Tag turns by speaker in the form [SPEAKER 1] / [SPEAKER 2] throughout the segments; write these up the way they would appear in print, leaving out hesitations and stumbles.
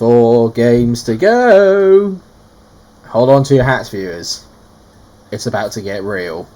[SPEAKER 1] 4 games to go. Hold on to your hats, viewers. It's about to get real.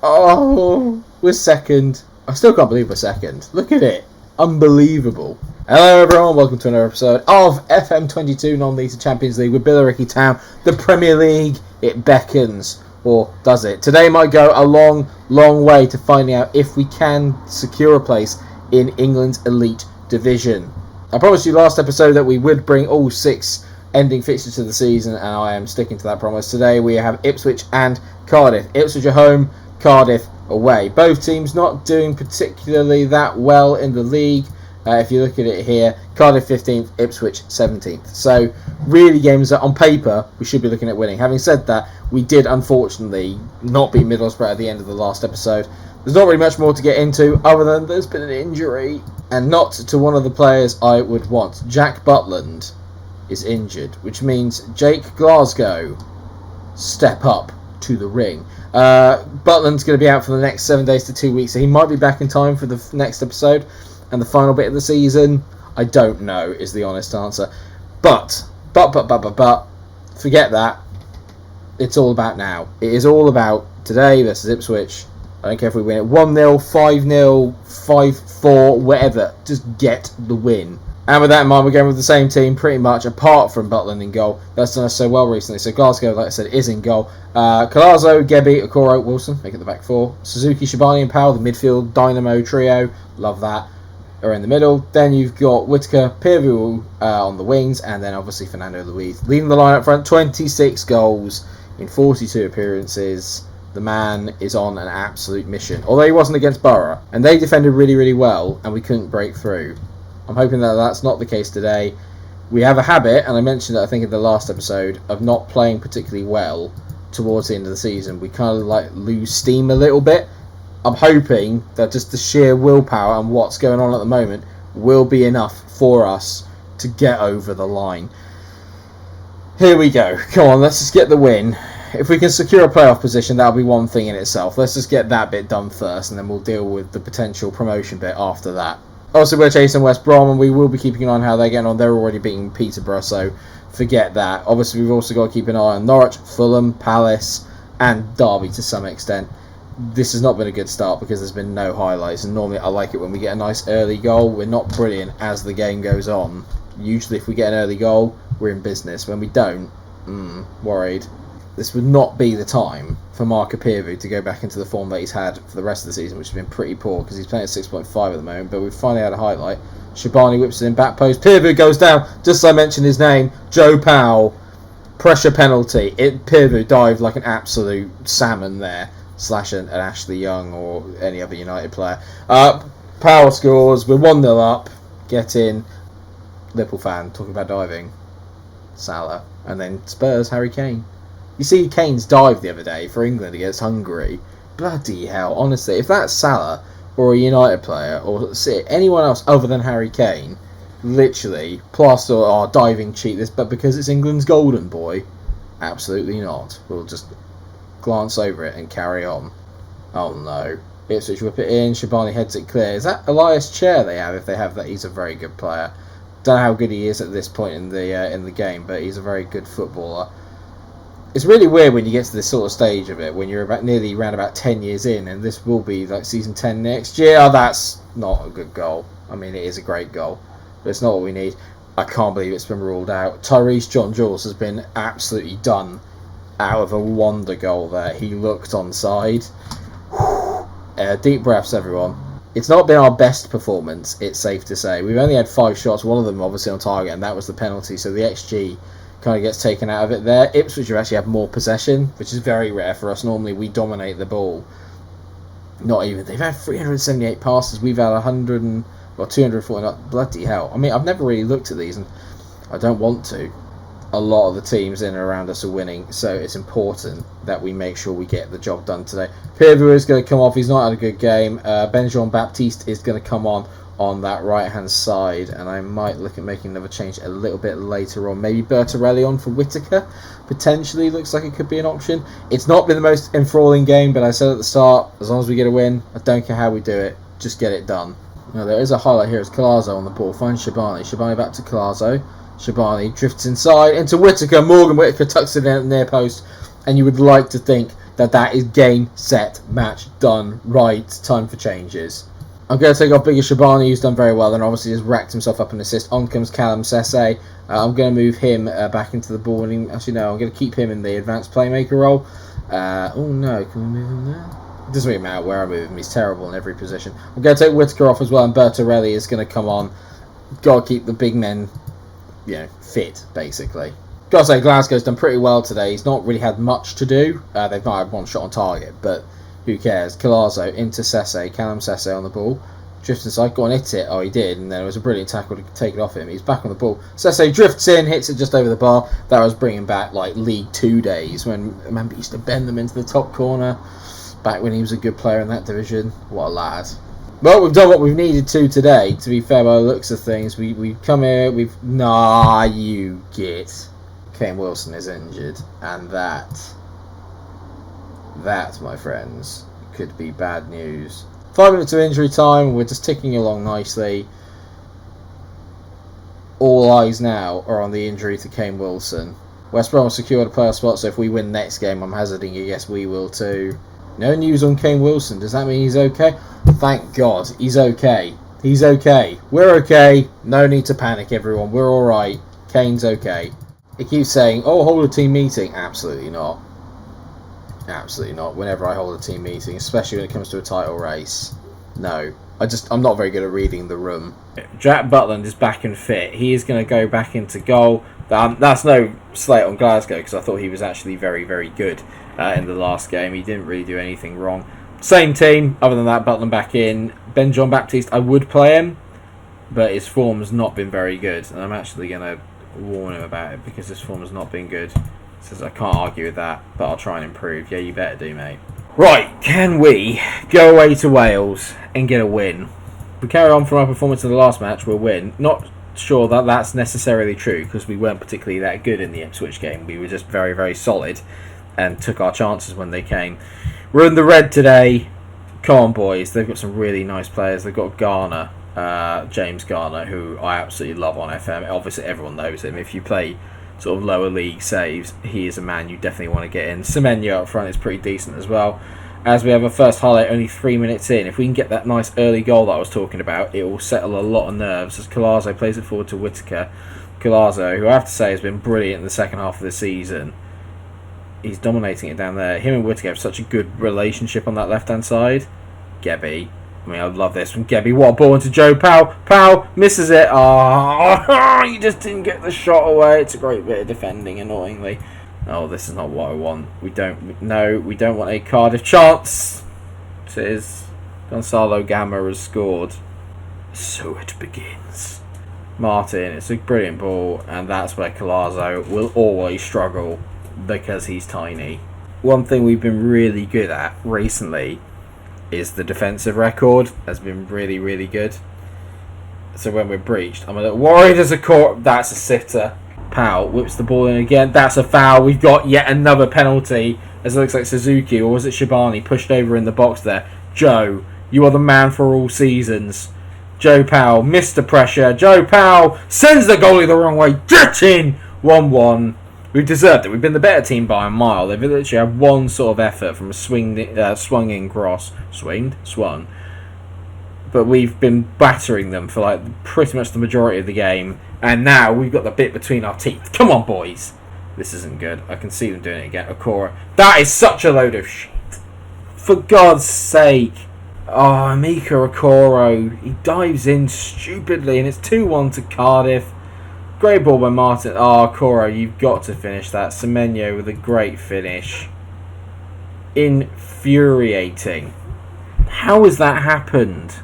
[SPEAKER 1] Oh, we're second. I still can't believe we're second. Look at it. Unbelievable. Hello everyone, welcome to another episode of FM22 Non-League Champions League with Billericay Town. The Premier League, it beckons. Or does it? Today might go a long, long way to finding out if we can secure a place in England's elite division. I promised you last episode that we would bring all 6 ending fixtures to the season, and I am sticking to that promise. Today we have Ipswich and Cardiff. Ipswich at home, Cardiff away. Both teams not doing particularly that well in the league. If you look at it here, Cardiff 15th, Ipswich 17th. So really games that on paper we should be looking at winning. Having said that, we did unfortunately not beat Middlesbrough at the end of the last episode. There's not really much more to get into other than there's been an injury, and not to one of the players I would want. Jack Butland is injured, which means Jake Glasgow step up to the ring. Butland's going to be out for the next 7 days to 2 weeks, so he might be back in time for the next episode and the final bit of the season. I don't know is the honest answer. But forget that. It's all about now. It is all about today versus Ipswich. I don't care if we win it 1-0, 5-0, 5-4, whatever. Just get the win. And with that in mind, we're going with the same team pretty much, apart from Butland in goal. That's done us so well recently. So Glasgow, like I said, is in goal. Colazo, Gebbie, Okoro, Wilson, make it the back 4. Suzuki, Shabani and Powell, the midfield dynamo trio. Love that. Are in the middle. Then you've got Whittaker, Pearview on the wings, and then obviously Fernando Luiz leading the line up front. 26 goals in 42 appearances. The man is on an absolute mission. Although he wasn't against Borough, and they defended really, really well, and we couldn't break through. I'm hoping that that's not the case today. We have a habit, and I mentioned it I think in the last episode, of not playing particularly well towards the end of the season. We kind of like lose steam a little bit. I'm hoping that just the sheer willpower and what's going on at the moment will be enough for us to get over the line. Here we go. Come on, let's just get the win. If we can secure a playoff position, that'll be one thing in itself. Let's just get that bit done first, and then we'll deal with the potential promotion bit after that. Also, we're chasing West Brom, and we will be keeping an eye on how they're getting on. They're already beating Peterborough, so forget that. Obviously, we've also got to keep an eye on Norwich, Fulham, Palace, and Derby to some extent. This has not been a good start because there's been no highlights, and normally I like it when we get a nice early goal. We're not brilliant as the game goes on. Usually, if we get an early goal, we're in business. When we don't, worried. This would not be the time for Marco Pearview to go back into the form that he's had for the rest of the season, which has been pretty poor because he's playing at 6.5 at the moment, but we've finally had a highlight. Shabani whips it in back post. Pearview goes down. Just as I mentioned his name, Joe Powell. Pressure penalty. Pearview dived like an absolute salmon there, slash an Ashley Young or any other United player. Powell scores. We're 1-0 up. Get in. Liverpool fan talking about diving. Salah. And then Spurs, Harry Kane. You see Kane's dive the other day for England against Hungary. Bloody hell, honestly, if that's Salah or a United player or anyone else other than Harry Kane, literally, plaster our diving cheat this, but because it's England's golden boy, absolutely not. We'll just glance over it and carry on. Oh no. Ipswich whip it in, Shabani heads it clear. Is that Elias Chair they have? If they have that, he's a very good player. Don't know how good he is at this point in the game, but he's a very good footballer. It's really weird when you get to this sort of stage of it, when you're nearly around about 10 years in, and this will be like season 10 next year. Oh, that's not a good goal. I mean, it is a great goal, but it's not what we need. I can't believe it's been ruled out. Tyrese John Jules has been absolutely done out of a wonder goal there. He looked onside. Deep breaths, everyone. It's not been our best performance, it's safe to say. We've only had 5 shots, one of them obviously on target, and that was the penalty, so the XG kind of gets taken out of it there. Ipswich have actually had more possession, which is very rare for us. Normally we dominate the ball. Not even. They've had 378 passes. We've had 240. Bloody hell. I mean, I've never really looked at these, and I don't want to. A lot of the teams in and around us are winning, so it's important that we make sure we get the job done today. Pirvo is going to come off. He's not had a good game. Ben Baptiste is going to come on that right-hand side, and I might look at making another change a little bit later on. Maybe Bertarelli on for Whittaker. Potentially looks like it could be an option. It's not been the most enthralling game, but I said at the start, as long as we get a win, I don't care how we do it, just get it done. Now, there is a highlight here. It's Collazo on the ball. Finds Shabani. Shabani back to Collazo. Shabani drifts inside into Whittaker. Morgan Whittaker tucks it in at the near post, and you would like to think that is game, set, match, done, right, time for changes. I'm going to take off Bigger Shabani, who's done very well, and obviously has racked himself up an assist. On comes Callum Sesse. I'm going to move him back into the ball, and actually no, I'm going to keep him in the advanced playmaker role. Oh no, can we move him there? It doesn't really matter where I move him, he's terrible in every position. I'm going to take Whittaker off as well, and Bertarelli is going to come on. Got to keep the big men, fit, basically. Got to say, Glasgow's done pretty well today. He's not really had much to do. They've not had one shot on target, but who cares? Collazo into Sesse. Callum Sesse on the ball. Drifts inside. Go on, hit it. Oh, he did. And then it was a brilliant tackle to take it off him. He's back on the ball. Sesse drifts in, hits it just over the bar. That was bringing back, League 2 days when, I remember, he used to bend them into the top corner. Back when he was a good player in that division. What a lad. Well, we've done what we've needed to today, to be fair by the looks of things. We've come here, Nah, you git. Kane Wilson is injured. And that, my friends, could be bad news. 5 minutes of injury time. We're just ticking along nicely. All eyes now are on the injury to Kane Wilson. West Brom have secured a playoff spot, so if we win next game, I'm hazarding a guess we will too. No news on Kane Wilson. Does that mean he's okay? Thank God. He's okay. He's okay. We're okay. No need to panic, everyone. We're alright. Kane's okay. He keeps saying, oh, hold a team meeting. Absolutely not. Absolutely not. Whenever I hold a team meeting, especially when it comes to a title race. No. I'm not very good at reading the room. Jack Butland is back and fit. He is going to go back into goal. That's no slate on Glasgow, because I thought he was actually very, very good in the last game. He didn't really do anything wrong. Same team, other than that, Butland back in. Ben Baptiste, I would play him, but his form has not been very good, and I'm actually going to warn him about it, because his form has not been good. Says I can't argue with that, but I'll try and improve. Yeah, you better do, mate. Right, can we go away to Wales and get a win? If we carry on from our performance in the last match, we'll win. Not sure that that's necessarily true, because we weren't particularly that good in the Ipswich game. We were just very, very solid and took our chances when they came. We're in the red today. Come on, boys. They've got some really nice players. They've got Garner, James Garner, who I absolutely love on FM. Obviously, everyone knows him. If you play sort of lower league saves, he is a man you definitely want to get in. Semenyo up front is pretty decent as well. As we have a first highlight only 3 minutes in, if we can get that nice early goal that I was talking about, it will settle a lot of nerves as Collazo plays it forward to Whittaker. Collazo, who I have to say has been brilliant in the second half of the season. He's dominating it down there. Him and Whittaker have such a good relationship on that left-hand side. Gebby. I mean, I love this from Gebby. What a ball into Joe Powell. Powell misses it. Oh, he just didn't get the shot away. It's a great bit of defending, annoyingly. Oh, this is not what I want. We don't want a Cardiff chance. It is. Gonzalo Gama has scored. So it begins. Martin, it's a brilliant ball, and that's where Collazo will always struggle because he's tiny. One thing we've been really good at recently is the defensive record has been really, really good. So when we're breached, I'm a little worried as a court. That's a sitter. Powell whips the ball in again. That's a foul. We've got yet another penalty, as it looks like Suzuki, or was it Shabani, pushed over in the box there. Joe, you are the man for all seasons. Joe Powell, Mr. Pressure. Joe Powell sends the goalie the wrong way. Get in! 1-1. We've deserved it. We've been the better team by a mile. They've literally had one sort of effort from a swung-in cross. Swung. But we've been battering them for pretty much the majority of the game. And now we've got the bit between our teeth. Come on, boys. This isn't good. I can see them doing it again. Okora. That is such a load of shit. For God's sake. Oh, Mikero Okoro. He dives in stupidly, and it's 2-1 to Cardiff. Great ball by Martin. Oh, Okoro, you've got to finish that. Semenyo with a great finish. Infuriating. How has that happened?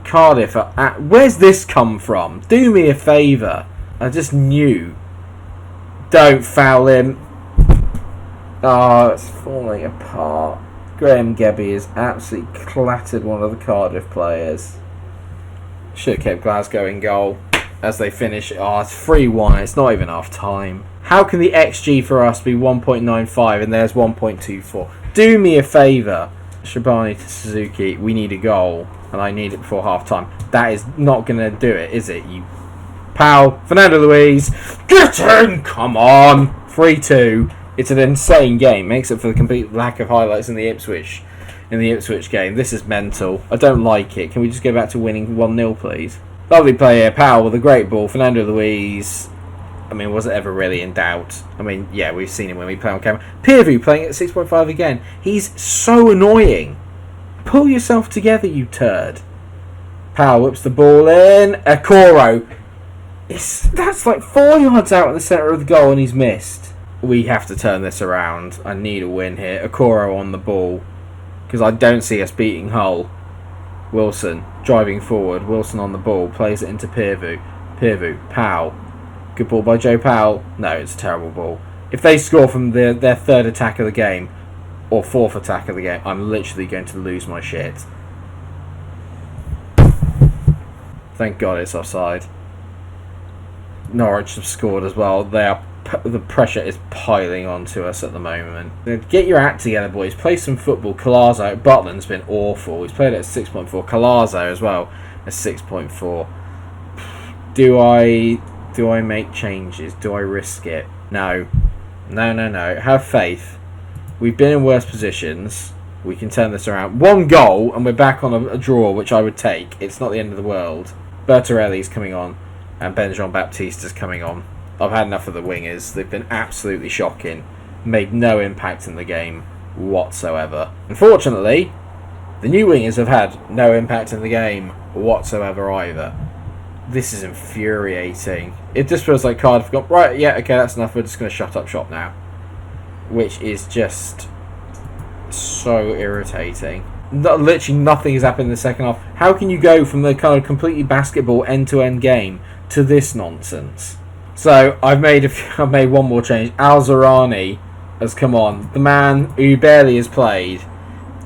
[SPEAKER 1] Cardiff where's this come from? Do me a favour. I just knew. Don't foul him. Oh, it's falling apart. Graham Gebby has absolutely clattered one of the Cardiff players. Should have kept Glasgow in goal as they finish. Oh, it's 3-1. It's not even half time. How can the XG for us be 1.95 and there's 1.24? Do me a favour. Shabani to Suzuki. We need a goal and I need it before half time. That is not going to do it, is it? You pal. Fernando Luis. Get in! Come on. 3-2. It's an insane game. Makes up for the complete lack of highlights in the Ipswich game. This is mental. I don't like it. Can we just go back to winning 1-0, please? Lovely play here. Powell with a great ball. Fernando Luis. I mean, was it ever really in doubt? I mean, yeah, we've seen him when we play on camera. Peerview playing at 6.5 again. He's so annoying. Pull yourself together, you turd. Powell whips the ball in. Okoro. That's like 4 yards out in the centre of the goal and he's missed. We have to turn this around. I need a win here. Okoro on the ball. Because I don't see us beating Hull. Wilson driving forward. Wilson on the ball. Plays it into Peerview. Peerview. Powell. Good ball by Joe Powell. No, it's a terrible ball. If they score from their third attack of the game, or fourth attack of the game, I'm literally going to lose my shit. Thank God it's offside. Norwich have scored as well. The pressure is piling onto us at the moment. Get your act together, boys. Play some football. Collazo. Butland's been awful. He's played at 6.4. Collazo as well at 6.4. Do I make changes? Do I risk it? No. No. Have faith. We've been in worse positions. We can turn this around. 1 goal and we're back on a draw, which I would take. It's not the end of the world. Bertarelli's coming on and Ben-Jean-Baptiste is coming on. I've had enough of the wingers. They've been absolutely shocking. Made no impact in the game whatsoever. Unfortunately, the new wingers have had no impact in the game whatsoever either. This is infuriating. It just feels like Cardiff got, right, yeah, okay, that's enough. We're just going to shut up shop now. Which is just so irritating. Literally nothing has happened in the second half. How can you go from the kind of completely basketball end-to-end game to this nonsense? So I've made one more change. Al Zarani has come on. The man who barely has played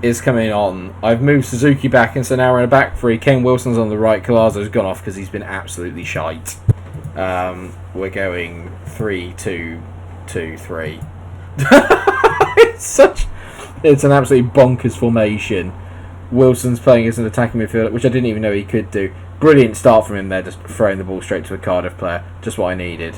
[SPEAKER 1] is coming on. I've moved Suzuki back, and so now we're in a back three. Kane Wilson's on the right. Colazo's gone off because he's been absolutely shite. We're going 3-2-2-3. It's an absolutely bonkers formation. Wilson's playing as an attacking midfielder, which I didn't even know he could do. Brilliant start from him there, just throwing the ball straight to a Cardiff player. Just what I needed.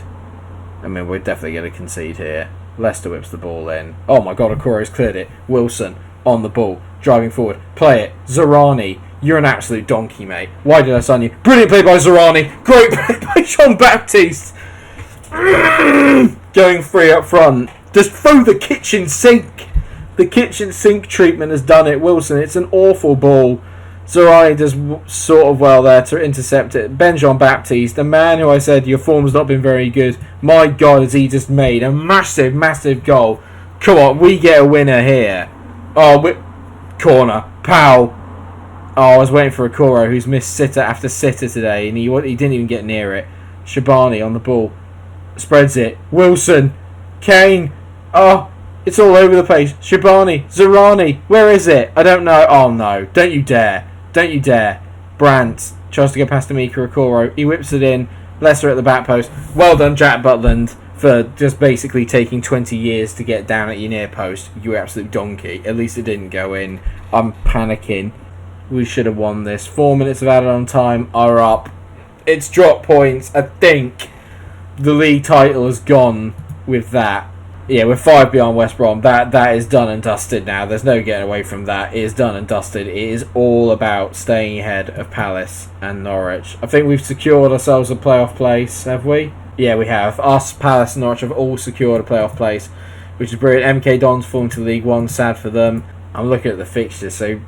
[SPEAKER 1] I mean, we're definitely going to concede here. Leicester whips the ball in. Oh my God, Okoro's cleared it. Wilson on the ball, driving forward. Play it. Zarani, you're an absolute donkey, mate. Why did I sign you? Brilliant play by Zarani. Great play by Jean-Baptiste. Going free up front. Just throw the kitchen sink. The kitchen sink treatment has done it, Wilson. It's an awful ball. Zarani does sort of well there to intercept it. Ben Jean-Baptiste, the man who I said your form's not been very good. My God, has he just made a massive, massive goal. Come on, we get a winner here. Oh, corner. Pow. Oh, I was waiting for Okoro, who's missed sitter after sitter today, and he didn't even get near it. Shabani on the ball. Spreads it. Wilson. Kane. Oh, it's all over the place. Shabani. Zarani. Where is it? I don't know. Oh, no. Don't you dare. Don't you dare. Brandt tries to go past Mikero Okoro. He whips it in. Leicester at the back post. Well done, Jack Butland, for just basically taking 20 years to get down at your near post. You absolute donkey. At least it didn't go in. I'm panicking. We should have won this. 4 minutes of added on time are up. It's drop points. I think the league title has gone with that. Yeah, we're 5 behind West Brom. That is done and dusted now. There's no getting away from that. It is done and dusted. It is all about staying ahead of Palace and Norwich. I think we've secured ourselves a playoff place, have we? Yeah, we have. Us, Palace and Norwich have all secured a playoff place, which is brilliant. MK Dons falling to League One. Sad for them. I'm looking at the fixtures. So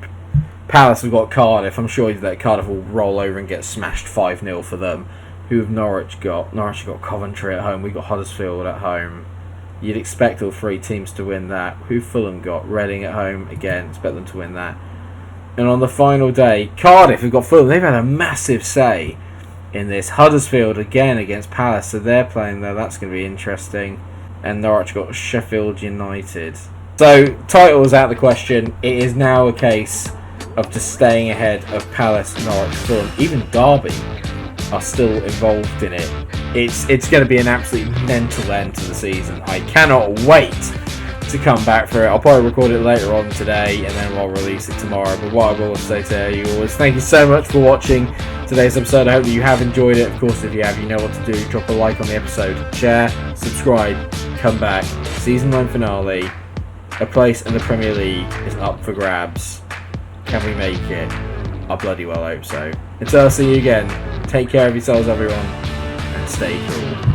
[SPEAKER 1] Palace have got Cardiff. I'm sure that Cardiff will roll over and get smashed 5-0 for them. Who have Norwich got? Norwich have got Coventry at home. We've got Huddersfield at home. You'd expect all 3 teams to win that. Who Fulham got? Reading at home. Again, expect them to win that. And on the final day, Cardiff have got Fulham. They've had a massive say in this. Huddersfield again against Palace, so they're playing there. That's going to be interesting. And Norwich got Sheffield United. So, title is out of the question. It is now a case of just staying ahead of Palace, Norwich, Fulham. Even Derby are still involved in it. It's going to be an absolute mental end to the season. I cannot wait to come back for it. I'll probably record it later on today and then I'll release it tomorrow. But what I will say to you all is thank you so much for watching today's episode. I hope that you have enjoyed it. Of course, if you have, you know what to do. Drop a like on the episode, share, subscribe, come back. Season 9 finale. A place in the Premier League is up for grabs. Can we make it? I bloody well hope so. Until I see you again, take care of yourselves, everyone, and stay cool.